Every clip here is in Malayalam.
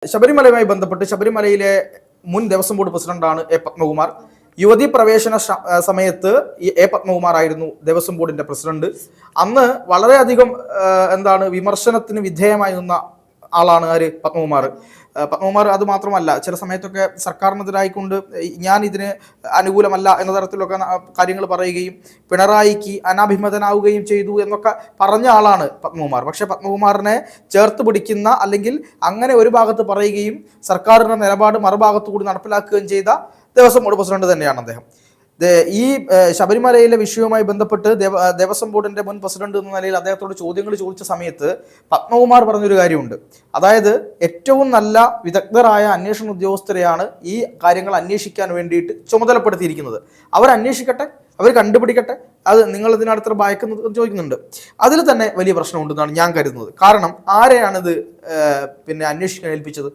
ശബരിമലയുമായി ബന്ധപ്പെട്ട് ശബരിമലയിലെ മുൻ ദേവസ്വം ബോർഡ് പ്രസിഡന്റാണ് എ പത്മകുമാർ. യുവതി പ്രവേശന സമയത്ത് എ പത്മകുമാർ ആയിരുന്നു ദേവസ്വം ബോർഡിന്റെ പ്രസിഡന്റ്. അന്ന് വളരെയധികം വിമർശനത്തിന് വിധേയമായി നിന്ന ആളാണ് പത്മകുമാർ. അത് മാത്രമല്ല, ചില സമയത്തൊക്കെ സർക്കാരിനെതിരായിക്കൊണ്ട് ഞാൻ ഇതിന് അനുകൂലമല്ല എന്ന തരത്തിലൊക്കെ കാര്യങ്ങൾ പറയുകയും പിണറായിക്ക് അനാഭിമതനാവുകയും ചെയ്തു എന്നൊക്കെ പറഞ്ഞ ആളാണ് പത്മകുമാർ. പക്ഷേ പത്മകുമാറിനെ ചേർത്ത് പിടിക്കുന്ന, അല്ലെങ്കിൽ അങ്ങനെ ഒരു ഭാഗത്ത് പറയുകയും സർക്കാരിൻ്റെ നിലപാട് മറുഭാഗത്തു കൂടി നടപ്പിലാക്കുകയും ചെയ്ത ദേവസ്വം ബോർഡ് പ്രസിഡന്റ് തന്നെയാണ് അദ്ദേഹം. ഈ ശബരിമലയിലെ വിഷയവുമായി ബന്ധപ്പെട്ട് ദേവസ്വം ബോർഡിന്റെ മുൻ പ്രസിഡന്റ് എന്ന നിലയിൽ അദ്ദേഹത്തോട് ചോദ്യങ്ങൾ ചോദിച്ച സമയത്ത് പത്മകുമാർ പറഞ്ഞൊരു കാര്യമുണ്ട്. അതായത് ഏറ്റവും നല്ല വിദഗ്ധരായ അന്വേഷണ ഉദ്യോഗസ്ഥരെയാണ് ഈ കാര്യങ്ങൾ അന്വേഷിക്കാൻ വേണ്ടിയിട്ട് ചുമതലപ്പെടുത്തിയിരിക്കുന്നത്. അവർ അന്വേഷിക്കട്ടെ, അവർ കണ്ടുപിടിക്കട്ടെ, അത് നിങ്ങൾ ഇതിനടുത്ത് ഭയക്കുന്നത് ചോദിക്കുന്നുണ്ട്. അതിൽ തന്നെ വലിയ പ്രശ്നമുണ്ടെന്നാണ് ഞാൻ കരുതുന്നത്. കാരണം ആരെയാണിത് അന്വേഷിക്കാൻ ഏൽപ്പിച്ചത്?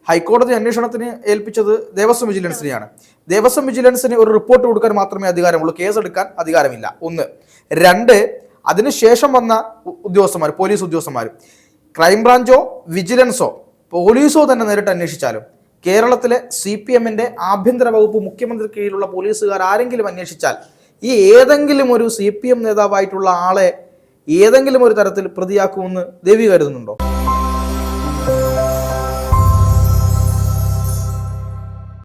ഹൈക്കോടതി അന്വേഷണത്തിന് ഏൽപ്പിച്ചത് ദേവസ്വം വിജിലൻസിനെയാണ്. ദേവസ്വം വിജിലൻസിന് ഒരു റിപ്പോർട്ട് കൊടുക്കാൻ മാത്രമേ അധികാരമുള്ളൂ, കേസെടുക്കാൻ അധികാരമില്ല. 1. 2, അതിനുശേഷം വന്ന ഉദ്യോഗസ്ഥന്മാർ, പോലീസ് ഉദ്യോഗസ്ഥന്മാർ, ക്രൈംബ്രാഞ്ചോ വിജിലൻസോ പോലീസോ തന്നെ നേരിട്ട് അന്വേഷിച്ചാലും കേരളത്തിലെ CPM ആഭ്യന്തര വകുപ്പ് മുഖ്യമന്ത്രി കീഴിലുള്ള പോലീസുകാർ ആരെങ്കിലും അന്വേഷിച്ചാൽ ഈ ഏതെങ്കിലും ഒരു CPM നേതാവായിട്ടുള്ള ആളെ ഏതെങ്കിലും ഒരു തരത്തിൽ പ്രതിയാക്കുമെന്ന് ദേവി കരുതുന്നുണ്ടോ?